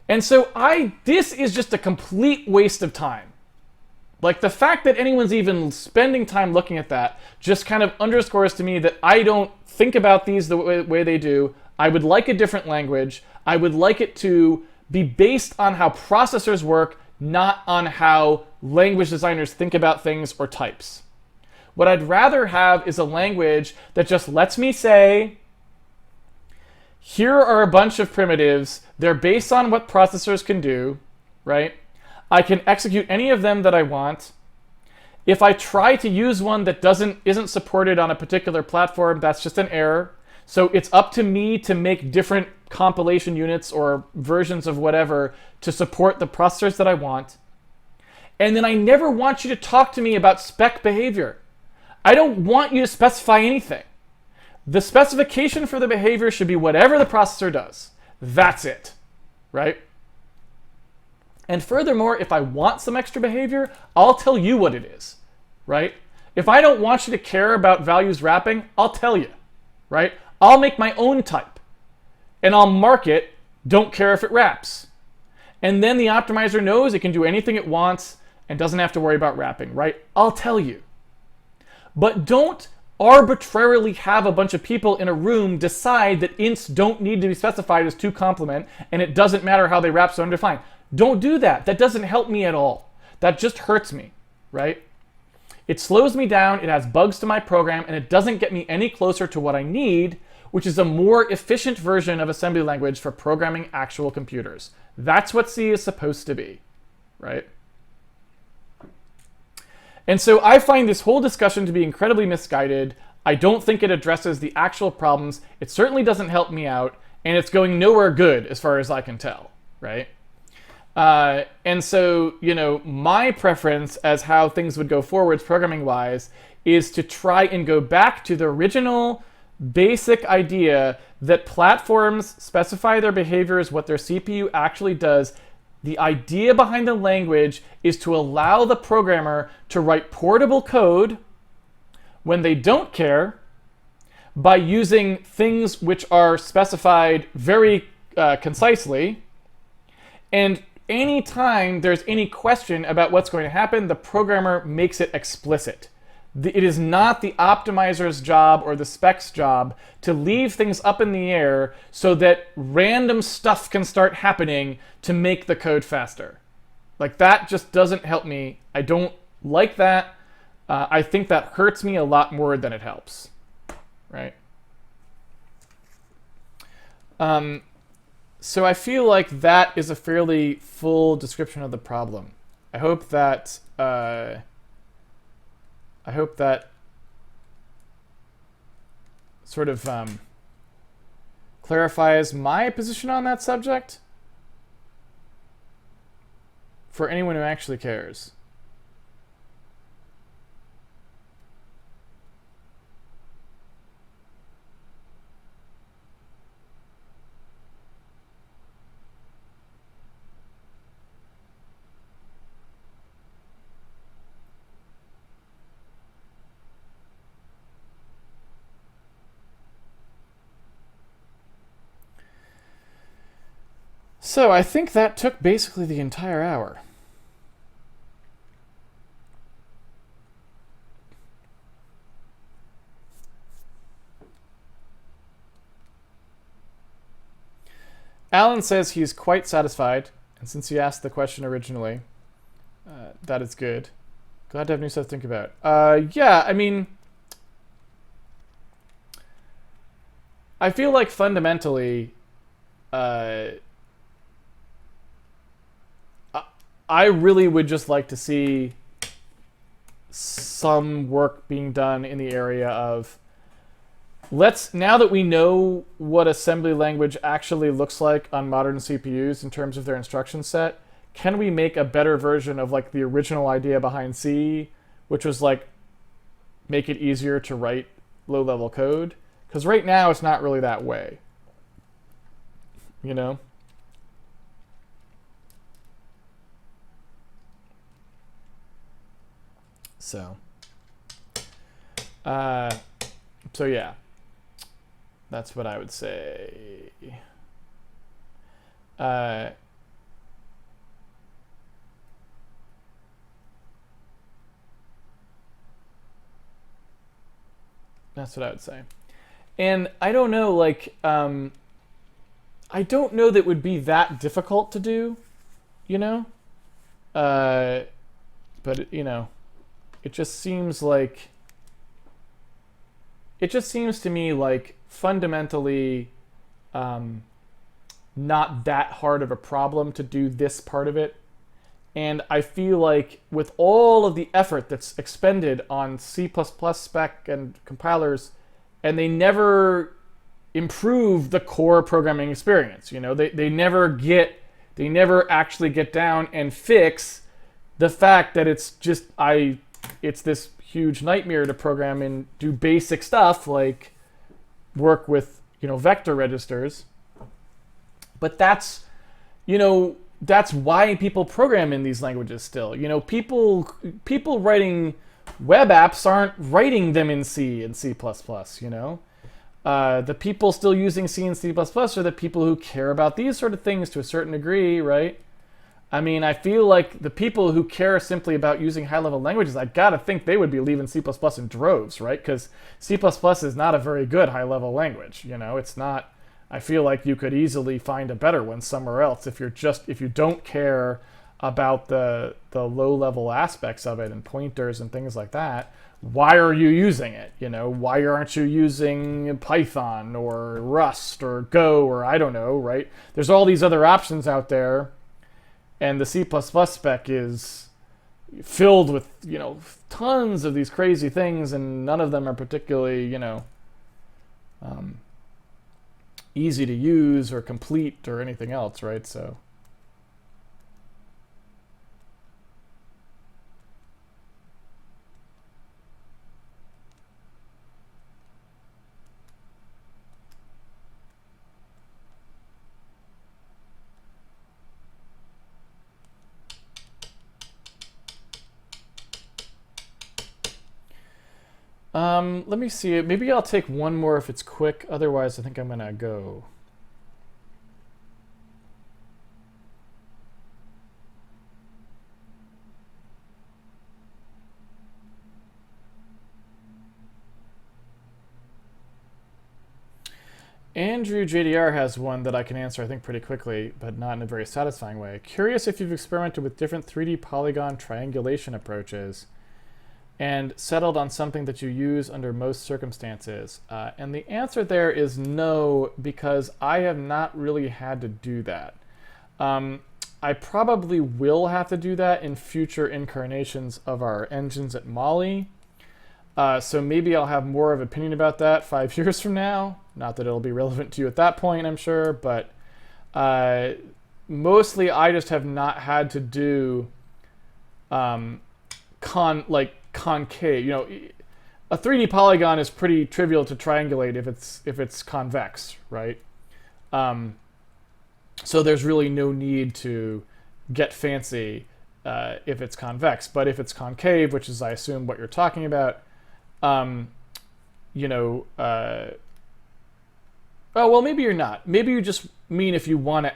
And so this is just a complete waste of time. Like, the fact that anyone's even spending time looking at that just kind of underscores to me that I don't think about these the way they do. I would like a different language. I would like it to be based on how processors work, not on how language designers think about things or types. What I'd rather have is a language that just lets me say, here are a bunch of primitives. They're based on what processors can do, right? I can execute any of them that I want. If I try to use one that isn't supported on a particular platform, that's just an error. So it's up to me to make different compilation units or versions of whatever to support the processors that I want. And then I never want you to talk to me about spec behavior. I don't want you to specify anything. The specification for the behavior should be whatever the processor does. That's it, right? And furthermore, if I want some extra behavior, I'll tell you what it is, right? If I don't want you to care about values wrapping, I'll tell you, right? I'll make my own type, and I'll mark it, don't care if it wraps. And then the optimizer knows it can do anything it wants and doesn't have to worry about wrapping, right? I'll tell you. But don't arbitrarily have a bunch of people in a room decide that ints don't need to be specified as 2-complement and it doesn't matter how they wrap so undefined. Don't do that. That doesn't help me at all. That just hurts me, right? It slows me down, it adds bugs to my program, and it doesn't get me any closer to what I need, which is a more efficient version of assembly language for programming actual computers. That's what C is supposed to be, right? And so I find this whole discussion to be incredibly misguided. I don't think it addresses the actual problems. It certainly doesn't help me out, and it's going nowhere good as far as I can tell, right? And so, my preference as how things would go forwards programming-wise is to try and go back to the original basic idea that platforms specify their behaviors, what their CPU actually does. The idea behind the language is to allow the programmer to write portable code when they don't care by using things which are specified very concisely. And anytime there's any question about what's going to happen, the programmer makes it explicit. It is not the optimizer's job or the spec's job to leave things up in the air so that random stuff can start happening to make the code faster. Like, that just doesn't help me. I don't like that. I think that hurts me a lot more than it helps, right? So I feel like that is a fairly full description of the problem. I hope that sort of clarifies my position on that subject for anyone who actually cares. So I think that took basically the entire hour. Alan says he's quite satisfied, and since he asked the question originally, that is good. Glad to have new stuff to think about. Yeah, I mean, I feel like fundamentally, I really would just like to see some work being done in the area of now that we know what assembly language actually looks like on modern CPUs in terms of their instruction set, can we make a better version of like the original idea behind C, which was like make it easier to write low-level code? Because right now it's not really that way, you know? So yeah, that's what I would say. That's what I would say. And I don't know, like, I don't know that it would be that difficult to do, you know? But, you know, it just seems to me like fundamentally not that hard of a problem to do this part of it. And I feel like with all of the effort that's expended on C++ spec and compilers, and they never improve the core programming experience. You know, they never actually get down and fix the fact that it's this huge nightmare to program and do basic stuff like work with, you know, vector registers. But that's why people program in these languages still. You know, people writing web apps aren't writing them in C and C++, you know? The people still using C and C++ are the people who care about these sort of things to a certain degree, right? I mean, I feel like the people who care simply about using high-level languages, I gotta think they would be leaving C++ in droves, right? Because C++ is not a very good high-level language, you know? It's not. I feel like you could easily find a better one somewhere else if you don't care about the low-level aspects of it and pointers and things like that. Why are you using it? You know, why aren't you using Python or Rust or Go or I don't know, right? There's all these other options out there, and the C++ spec is filled with, you know, tons of these crazy things, and none of them are particularly, you know, easy to use or complete or anything else, right? So let me see. Maybe I'll take one more if it's quick. Otherwise, I think I'm gonna go. Andrew JDR has one that I can answer, I think, pretty quickly, but not in a very satisfying way. Curious if you've experimented with different 3D polygon triangulation approaches and settled on something that you use under most circumstances. And the answer there is no, because I have not really had to do that. I probably will have to do that in future incarnations of our engines at Mali. So maybe I'll have more of an opinion about that 5 years from now. Not that it'll be relevant to you at that point, I'm sure, but mostly I just have not had to do concave. You know, a 3D polygon is pretty trivial to triangulate if it's convex, right? So there's really no need to get fancy if it's convex. But if it's concave, which is I assume what you're talking about, you know, oh, well, maybe you're not. Maybe you just mean if you want to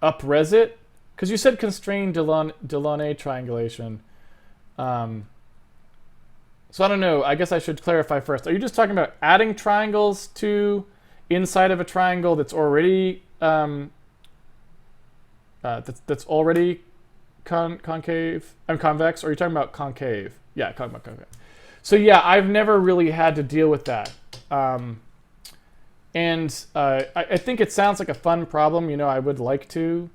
up-res it, because you said constrained Delaunay triangulation. So I don't know. I guess I should clarify first. Are you just talking about adding triangles to inside of a triangle that's already that's already concave? I'm convex. Or are you talking about concave? Yeah, talking about concave. So yeah, I've never really had to deal with that. And I think it sounds like a fun problem. You know, I would like to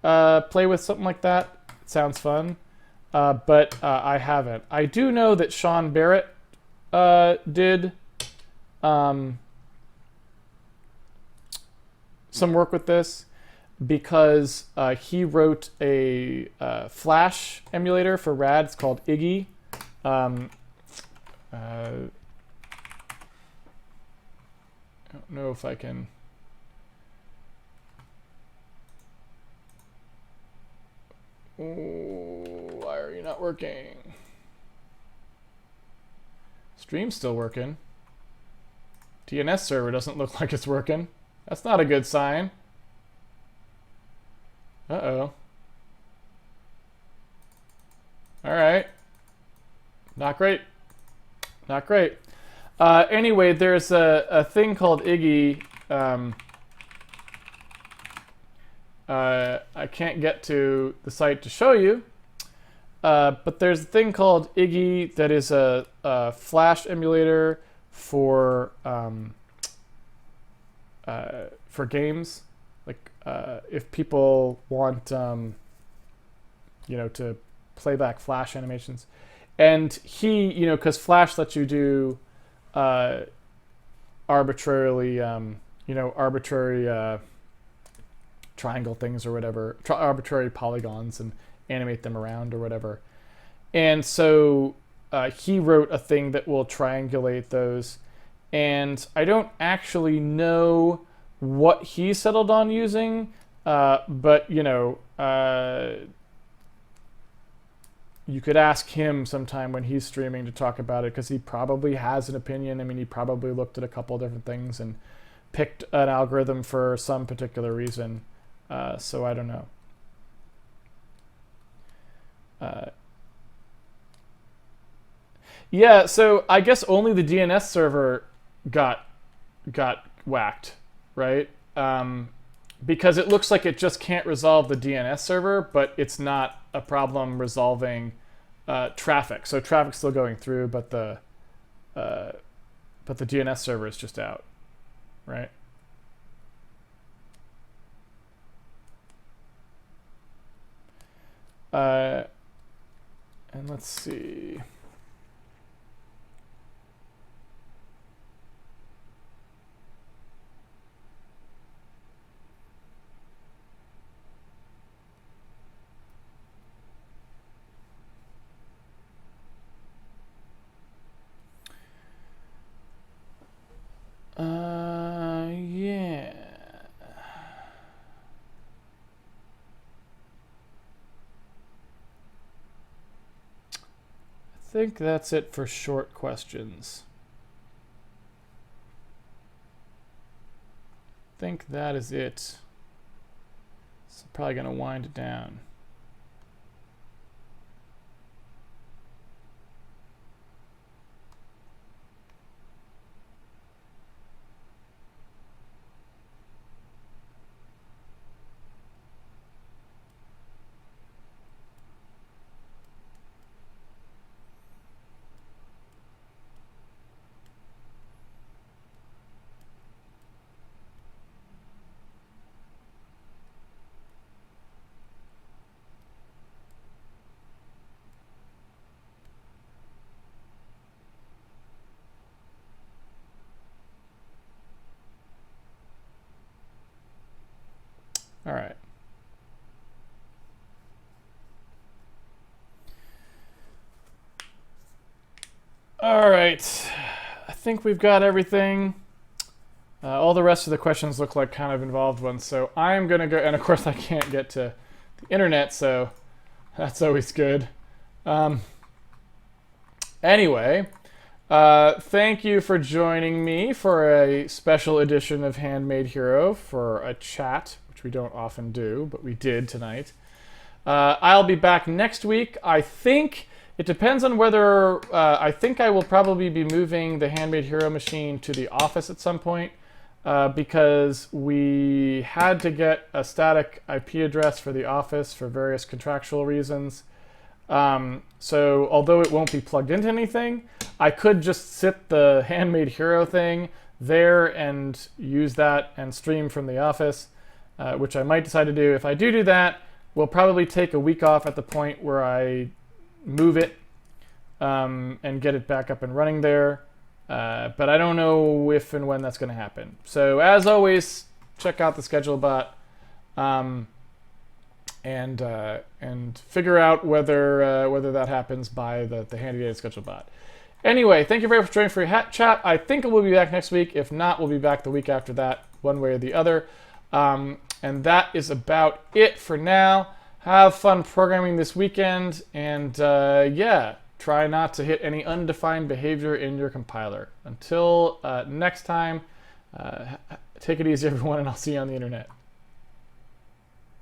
play with something like that. It sounds fun. But I haven't. I do know that Sean Barrett did some work with this. because he wrote a Flash emulator for RAD. It's called Iggy. I don't know if I can. Oh, why are you not working? Stream's still working. DNS server doesn't look like it's working. That's not a good sign. Uh-oh. All right. Not great. Not great. Anyway, there's a thing called Iggy. I can't get to the site to show you, but there's a thing called Iggy that is a Flash emulator for games. Like if people want, you know, to play back Flash animations, and he, you know, because Flash lets you do arbitrarily, you know, arbitrary triangle things or whatever, arbitrary polygons, and animate them around or whatever. And so he wrote a thing that will triangulate those. And I don't actually know what he settled on using, but, you know, you could ask him sometime when he's streaming to talk about it, because he probably has an opinion. I mean, he probably looked at a couple of different things and picked an algorithm for some particular reason. So I don't know. Yeah, so I guess only the DNS server got whacked, right? Because it looks like it just can't resolve the DNS server, but it's not a problem resolving traffic. So traffic's still going through, but the DNS server is just out, right? And let's see. Yeah. I think that's it for short questions. I think that is it. So probably going to wind it down. All right. All right. I think we've got everything. All the rest of the questions look like kind of involved ones. So I'm going to go, and of course I can't get to the internet, so that's always good. Anyway, thank you for joining me for a special edition of Handmade Hero for a chat, which we don't often do, but we did tonight. I'll be back next week. I think it depends on whether, I think I will probably be moving the Handmade Hero machine to the office at some point, because we had to get a static IP address for the office for various contractual reasons. So although it won't be plugged into anything, I could just sit the Handmade Hero thing there and use that and stream from the office, which I might decide to do. If I do that, we'll probably take a week off at the point where I move it and get it back up and running there. But I don't know if and when that's going to happen. So as always, check out the schedule bot. and figure out whether that happens by the handy data schedule bot. Anyway, thank you very much for joining for your chat. I think we'll be back next week. If not, we'll be back the week after that, one way or the other. And that is about it for now. Have fun programming this weekend, and yeah, try not to hit any undefined behavior in your compiler. Until next time, take it easy, everyone, and I'll see you on the internet.